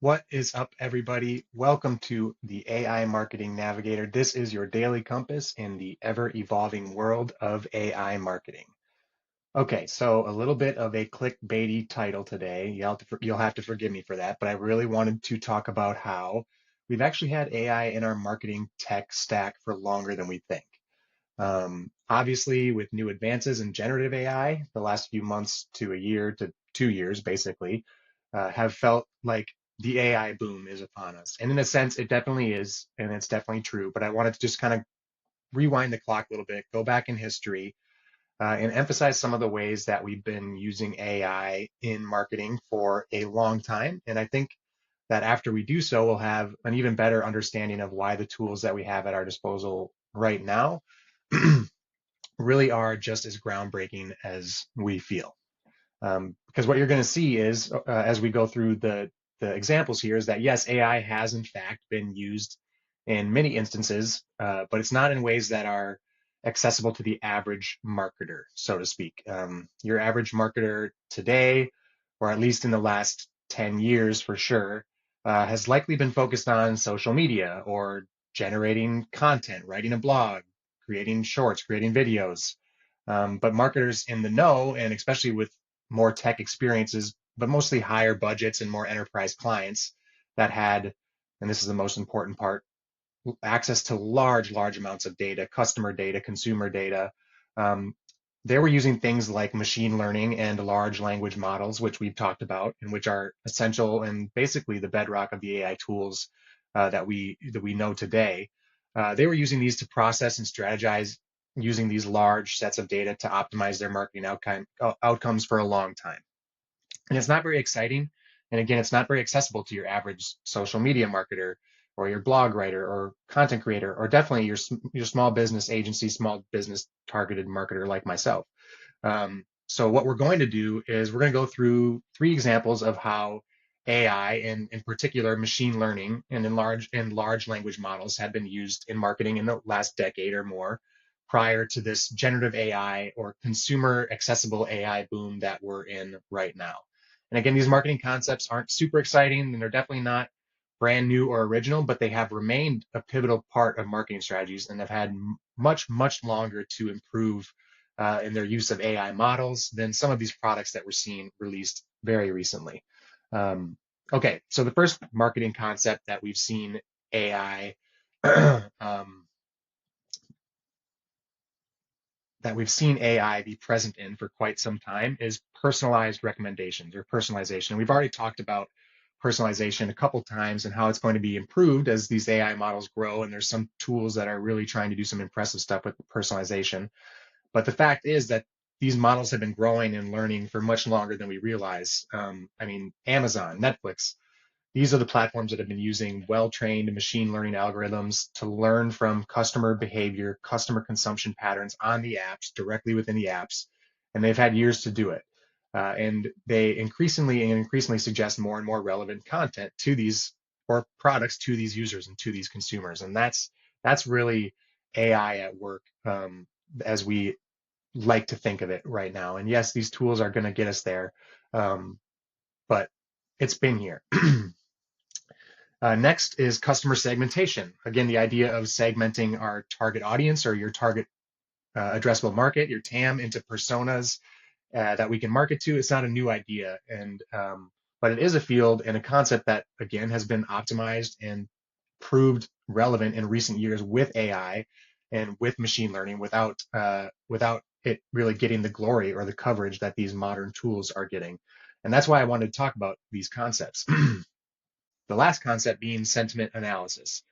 What is up, everybody? Welcome to the AI Marketing Navigator. This is your daily compass in the ever-evolving world of AI marketing. Okay, so a little bit of a clickbaity title today. You'll have to forgive me for that, but I really wanted to talk about how we've actually had AI in our marketing tech stack for longer than we think. Obviously, with new advances in generative AI, the last few months to a year to 2 years, basically, have felt like the AI boom is upon us. And in a sense, it definitely is, and it's definitely true. But I wanted to just kind of rewind the clock a little bit, go back in history, and emphasize some of the ways that we've been using AI in marketing for a long time. And I think that after we do so, we'll have an even better understanding of why the tools that we have at our disposal right now really are just as groundbreaking as we feel. Because what you're going to see is, as we go through the examples here, is that yes, AI has in fact been used in many instances, but it's not in ways that are accessible to the average marketer, so to speak. Your average marketer today, or at least in the last 10 years for sure, has likely been focused on social media or generating content, writing a blog, creating shorts, creating videos. But marketers in the know, and especially with more tech experiences, but mostly higher budgets and more enterprise clients that had, and this is the most important part, access to large amounts of data, customer data, consumer data. Um, they were using things like machine learning and large language models, which we've talked about, and which are essential and basically the bedrock of the AI tools that we know today. They were using these to process and strategize using these large sets of data to optimize their marketing outcomes for a long time. And it's not very exciting. And again, it's not very accessible to your average social media marketer or your blog writer or content creator, or definitely your small business agency, small business targeted marketer like myself. So what we're going to do is we're going to go through three examples of how AI, and in particular machine learning and in large language models, have been used in marketing in the last decade or more, prior to this generative AI or consumer accessible AI boom that we're in right now. And again, these marketing concepts aren't super exciting, and they're definitely not brand new or original, but they have remained a pivotal part of marketing strategies and have had much longer to improve in their use of AI models than some of these products that we're seeing released very recently. Um, okay, so the first marketing concept that we've seen AI that we've seen AI be present in for quite some time is personalized recommendations or personalization. And we've already talked about personalization a couple times and how it's going to be improved as these AI models grow. And there's some tools that are really trying to do some impressive stuff with personalization. But the fact is that these models have been growing and learning for much longer than we realize. I mean, Amazon, Netflix, these are the platforms that have been using well-trained machine learning algorithms to learn from customer behavior, customer consumption patterns on the apps, directly within the apps, and they've had years to do it. And they increasingly suggest more and more relevant content to these, or products to these users and to these consumers. And that's really AI at work, as we like to think of it right now. And yes, these tools are going to get us there, but it's been here. Next is customer segmentation. Again, the idea of segmenting our target audience or your target addressable market, your TAM, into personas that we can market to. It's not a new idea, but it is a field and a concept that again has been optimized and proved relevant in recent years with AI and with machine learning, without it really getting the glory or the coverage that these modern tools are getting. And that's why I wanted to talk about these concepts. The last concept being sentiment analysis.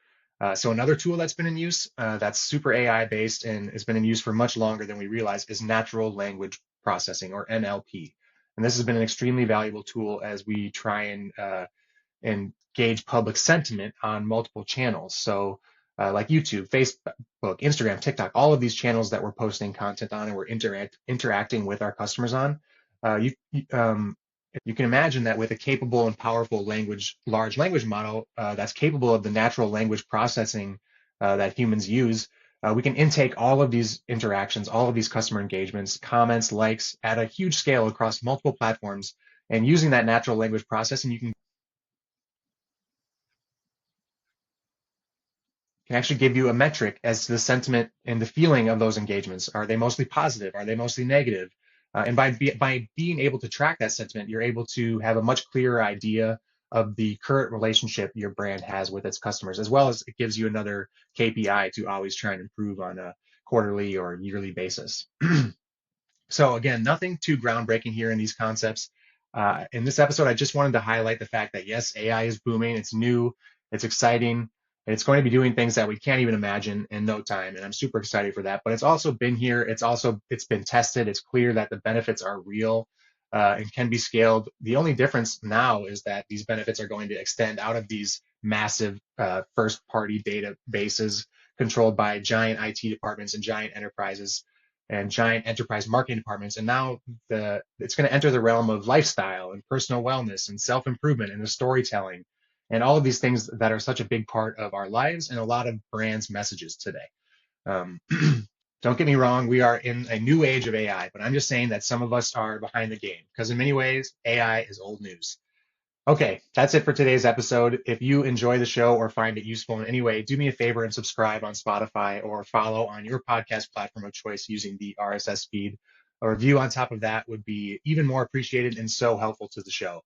So another tool that's been in use, that's super AI based and has been in use for much longer than we realize, is natural language processing, or NLP. And this has been an extremely valuable tool as we try and gauge public sentiment on multiple channels. So like YouTube, Facebook, Instagram, TikTok, all of these channels that we're posting content on and we're interacting with our customers on. You can imagine that with a capable and powerful large language model that's capable of the natural language processing that humans use, we can intake all of these interactions, all of these customer engagements, comments, likes at a huge scale across multiple platforms. And using that natural language processing, you can can actually give you a metric as to the sentiment and the feeling of those engagements. Are they mostly positive? Are they mostly negative? And by being able to track that sentiment, you're able to have a much clearer idea of the current relationship your brand has with its customers, as well as it gives you another KPI to always try and improve on a quarterly or yearly basis. So again, nothing too groundbreaking here in these concepts. In this episode, I just wanted to highlight the fact that yes, AI is booming. It's new, it's exciting, and it's going to be doing things that we can't even imagine in no time. And I'm super excited for that. But it's also been here. It's been tested. It's clear that the benefits are real and can be scaled. The only difference now is that these benefits are going to extend out of these massive first-party databases controlled by giant IT departments and giant enterprises and giant enterprise marketing departments. And now it's going to enter the realm of lifestyle and personal wellness and self-improvement and the storytelling and all of these things that are such a big part of our lives and a lot of brands' messages today. Um, don't get me wrong, we are in a new age of AI, but I'm just saying that some of us are behind the game because in many ways, AI is old news. Okay, that's it for today's episode. If you enjoy the show or find it useful in any way, do me a favor and subscribe on Spotify or follow on your podcast platform of choice using the RSS feed. A review on top of that would be even more appreciated and so helpful to the show.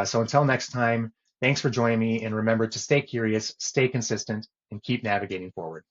So until next time, thanks for joining me and remember to stay curious, stay consistent, and keep navigating forward.